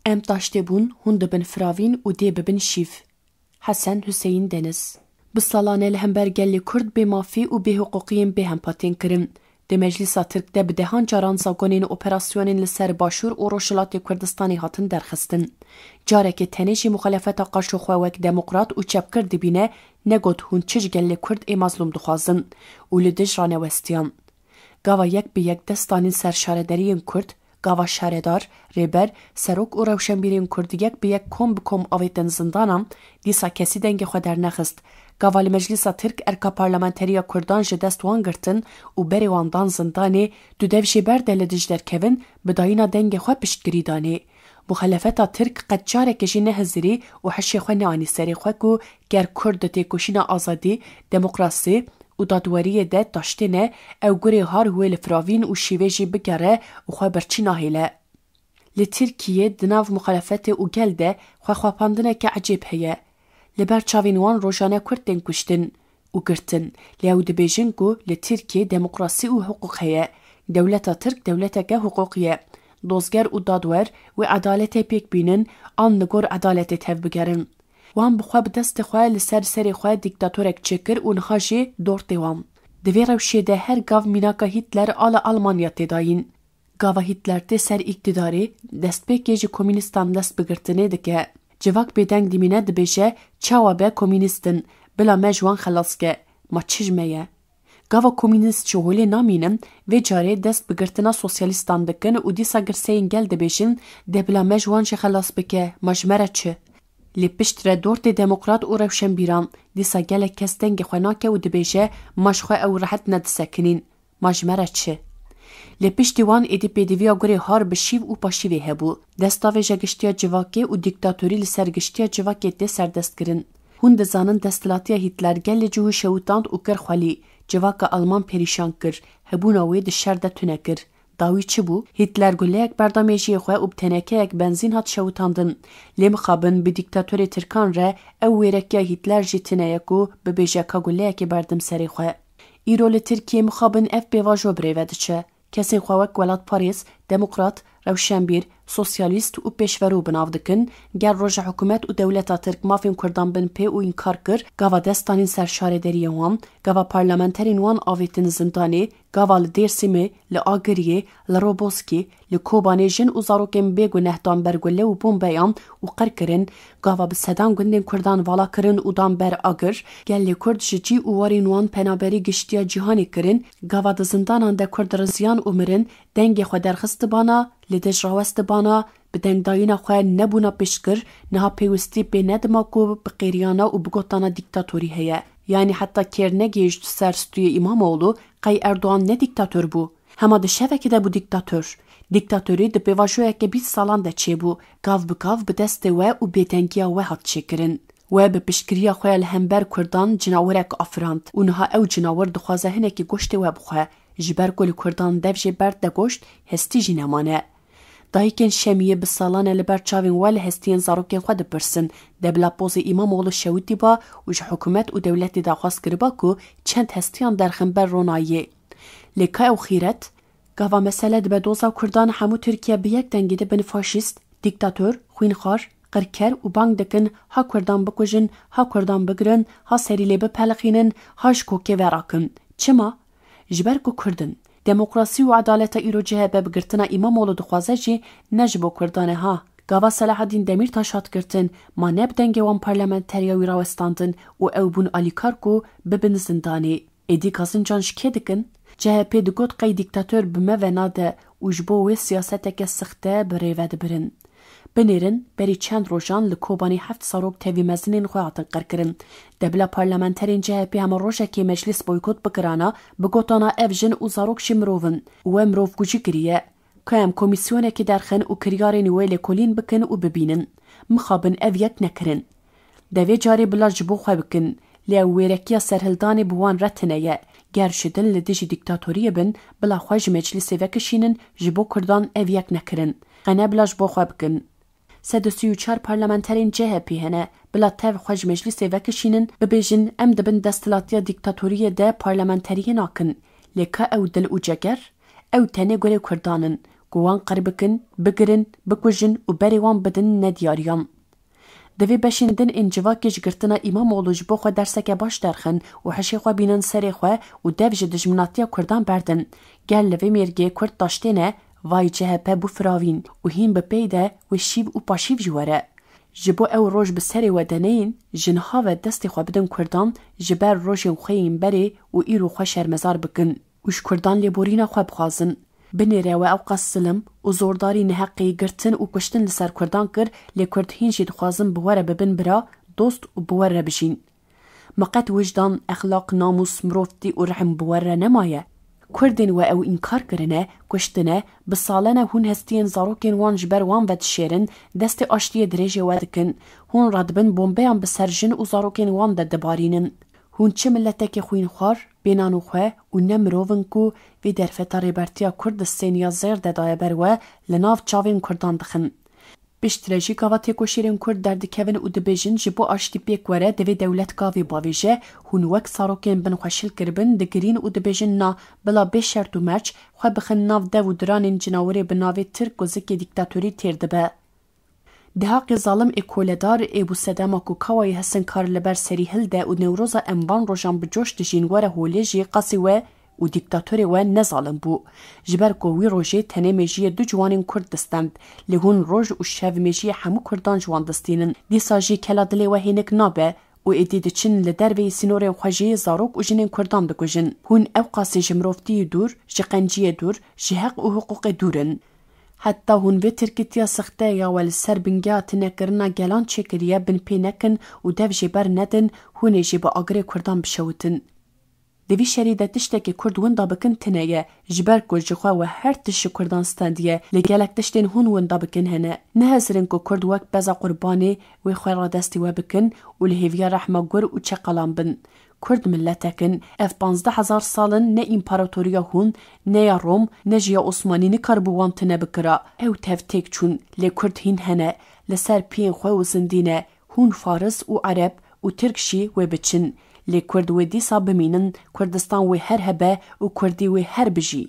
ام تاشته بون هون دبن فراوین و دی ببن شیف. حسن حسین دنس بسالانه لهمبر گلی کرد به مافی و به حقوقیم به هم پاتین کرن. د مجلس ترک ده بدهان جاران زاگونین اپراسیونین لسر باشور و روشلات کردستانی هاتن درخستن. جاره که تنشی مخالفت قاشو خواهک دموکرات و چپ کرد بینه نگود هون چج گلی کرد ای مظلوم دخوازن و لدج رانه وستیان. گاوا یک به یک دستانین سرشاردرین کرد، گاوا شاردار، ریبر، سروک و روشنبیرین کرد یک به یک کم بکم آویتن زندانم دیسا کسی دنگ خود در نخست. گاوال مجلس ترک ارکا پارلمانتریا کردان جدست وان گرتن و بری واندان زندانی دو دوشی برده لدج در کون بداینا دنگ خواه پشتگری دانی. مخالفت ترک قد جاره کشی نهزری و حشی خواه نوانی سری خواه که گر کرد تیکوشین آزادی، دموکراسی و دادواری ده داشتینه او گوری هار هوی لفراوین و شیویجی بگره و خواه برچی ناهیله. لترکیه دناو مخالفت و گلده خواه پاندنه که عجیب هیه. لبر چاوینوان روشانه کردن کشتن و گرتن لیاو دبیجن گو لترکیه دموکراسی و حقوق هیه. دولت ترک دولت که حقوقیه. دوزگر و دادور و عدالت پیک بینن آن نگور عدالت تف بگرن. وان بخواه بدست خواه لسر سری خواه دیکتاتورک چکر و نخاشی دور دیوام. دوی روشی ده هر گاو میناکا هیتلر آل آلمانیا تداین. گاوا هیتلر ده سر اقتداری دست پیکیج کمونیستان دست بگرتنه دکه. جواک بیدنگ دیمینه دبیشه چاوا به کمونیستن بلا مجوان خلاص که ما چجمه. گاوا کمونیست چهولی نامینم و جاره دست بگرتنا سوسیالیستان دکن و دیسا گرسین گل دبیشن ده بلا مجوان چه خلاص بکه مجمره چه. لی پشت را دورت دموکرات و روشن بیران دیسا گل کس دنگ خواناکه و دبیشه مشخواه او راحت ندسکنین مجمره چه. لی پشتی وان ایدی پیدویا گوری هار بشیو و پاشیوی هبو. دستاویجا گشتیا جواکی و دیکتاتوری لسر گشتیا جواکی ده سردست کرن. هون دزانن دستلاتیا هیتلر گل جوه شوتاند و کر خوالی. جواکا آلمان پریشان کر. هبوناوی ده شرده تونه کر. داوی چی بو؟ هیتلر گله یک بردامیجی خواه و بتنکه یک بنزین هات شوتاندن. لی مخابن به دیکتاتوری ترکان را او ویرکیا هیتلر جی تنه یکو به بیجاکا گله یکی بردم سری خواه. ایرول ترکیه مخابن اف بیواجو بریوده چه. کسی خواهک ولاد پاریس، دموکرات، روشنبیر، سوسیالیست و پیشورو بناو دکن، گر روژ حکومت و دولتا ترک مافین کردان بن پی و انکار کر، گاوا دستانین سرشاردری وان، گاوا پارلمانترین وان آویتن زندانی، گاوا لدیرسیمه، لآگریه، لروبوسکی، لکوبانی جن و زاروکن بیگو نهدان برگوله و بومبیان و قر کرن، گاوا بسدان گندین کردان والا کرن و دان بر آگر، گل کرد جی و وارین وان پنابری گشتیا جهانی کرن، گاوا دزندانان ده کرد رزیان عمرن، دنگ خود درخست بانا، لدج راوست بانا، بدنگ داینا خواه نبونا پشکر، نها پیوستی به ندماکو بقیریانا و بگوتانا دیکتاتوری هیا. یعنی حتی کرنگیش سرستوی اماموğlu قای اردوان نه دیکتاتور بو. هما ده شوکه ده بو دیکتاتور. دیکتاتوری ده بیواجوه که 20 سالان ده چه بو. گاو بگاو به دست و بیتنگیا و هات چه کرن. و به پشکریا خواه لهمبر کردان جناورک افراند. اونها او جناور دخوازه هنه که گشت و بخواه. جبر گل کردان دفج برد ده گشت هستی جنمانه. دایکن شمیه به سالانه لبر چاوین وال هستین زاروکن خود پرسن دبلا پوز اماموğlu شویدی با و حکومت و دولت داخواست کربا کو چند هستیان در خنبر رونایه. لکه او خیرت گاوا مسئله به دوزا کردان همو ترکیه به یک دنگیده بن فاشیست، دیکتاتور، خوینخوار، قرکر و بانگ دکن ها کردان بکجن، ها کردان بگرن، ها سریلی بپلقینن، هاش کوکه وراکن. چما؟ جبر کو کردن. دموکراسی و عدالت ایرو جه به بگرتنا اماموğlu دخوازه جی نجبو کردانه ها. گاوا صلاح الدین دمیرتاش هات گرتن ما نبدنگ وان پارلمانتریا ویراوستاندن و او بون آلیکار کو ببن زندانی. ایدی کازن جانش که دکن؟ جه پی دگوت قی دیکتاتور بمه و ناده و جبو و سیاستک سخته بریود برن. بنیرن بری چند روشان لکوبانی 7 ساروک تاوی مزنین خواهاتن قرکرن. دبلا پارلمانترین جه پی همه روشه که مجلس بایکوت بکرانا بگوتانا افجن و زاروک شمروون و مروف گوچی گریه. که هم کمیسیونه که درخن و کریارین ویل کلین بکن و ببینن. مخابن اویت نکرن. دوی جاری بلا جبو خواه بکن. لیا ویرکیا سرهلدانی بوان رتنه گر شدن لدیج دیکتاتوری بن بلا خواج مجلس وکشینن جبو کردان اویت نکرن. غنه بلا جبو خواه بکن. 134 پارلمانترین جه پی هنه بلا تاو خواج مجلس وکشینن ببیجن ام دبن دستلاتیا دیکتاتوری ده پارلمانتری ناکن. لکه او دل او جگر او تنه گره کردانن گوان قربکن بگرن بکوژن و بری وان بدن ندیاریان. دوی بشیندن انجوا کش گرتنا اماموğlu ji bo xwe derseke baş derxin û heşê xwe bînin serê xwe û dev ji dijminatiya Kurdan berdin. Gel li vê mêrgê Kurd daştêne vay CHP bû firavîn û hîn bi pey de wê şîv û paşîv jî were. Ji bo ew roj bi serê we deneyên ji niha ve destê xwe bidin Kurdan ji ber rojên xwe yên berê û îro xwe şermezar bikin û ji Kurdan lêborîna xwe bixwazin. Binêre we ew qas silim û zordarî neheqî girtin û kuştin li ser Kurdan kir lê Kurd hîn jî dixwazin bi were bibin bira, dost û bi were bijîn. Miqet wijdan, exlaq, namus, mirovtî û rehm bi were nemaye. Kurdên we ew înkar kirine, kuştine, bi salene hûn hestiyên zarokên wan ji ber wan vedişêrin, destê aştiyê dirêjê we dikin. Hûn radibin bombeyan bi ser jin û zarokên wan de dibarînin. Hûn çi milletekê xwînxwar, bênano xwe û ne mirovin ku vê derfeta rêbertiya Kurdistanê zêr de daye ber we li nav çavên Kurdan dixin. Piştre jî gava têkoşîrên Kurd derdikevin û dibêjin ji bo aştî pêk were divê dewlet gavê bavêje, hûn wek zarokên bin xwe şil kiribin, digirîn û dibêjin na bila bê şert û merç xwe bixin nav dev û diranên cinawerê bi navê Tirk û zikê dîktatûrî têr dibe. Dihaqê zalim ê koledar ê bû sedema ku kawayê hesin kar li ber serî hilde û newroza em van rojan bi coş dijîn were holê jî qasî we û dîktatûrê we ne zalim bû. Ji ber ku wî rojê tenê mejiyê du ciwanên Kurd distend, lê hûn roj û şev mejiyê hemû Kurdan ji wan distînin. Dîsa jî kela dilê we hênik nabe û êdî diçin li derveyê sînorên xwe jî zarok û jinên Kurdan dikujin. Hûn ew qasî ji mirovtiyê dûr, ji qenciyê dûr, ji heq û hiqûqê dûrin. Heta hûn vê tirkîtiya sexteya we li ser bingeya tinekirina gelan çêkiriye bin pê nekin û dev jê ber nedin, hûnê jî bi agirê Kurdan bişewitin. Di vî şerî de tiştekî Kurd winda bikin tune ye, ji ber ku ji xwe we her tişt ji Kurdan standiye, lê gelek tiştên hûn winda bikin hene. Nehezirin ku Kurd wek beza qurbanê wê xwe ra destî we bikin û li hêviya rehma gur û çeqalan bin. Kurd milletekin, ev 15,000 salin ne împaratoriya hûn, ne ya Rom, ne jî ya Osmanî nikarbû wan tune bikira. Ew tev têk çûn, lê Kurd hîn hene, li ser piyên xwe û zindîne, hûn Faris û Ereb û Tirk jî wê biçin. Lê Kurd wê dîsa bimînin, Kurdistan wê her hebe û Kurdî wê her bijî.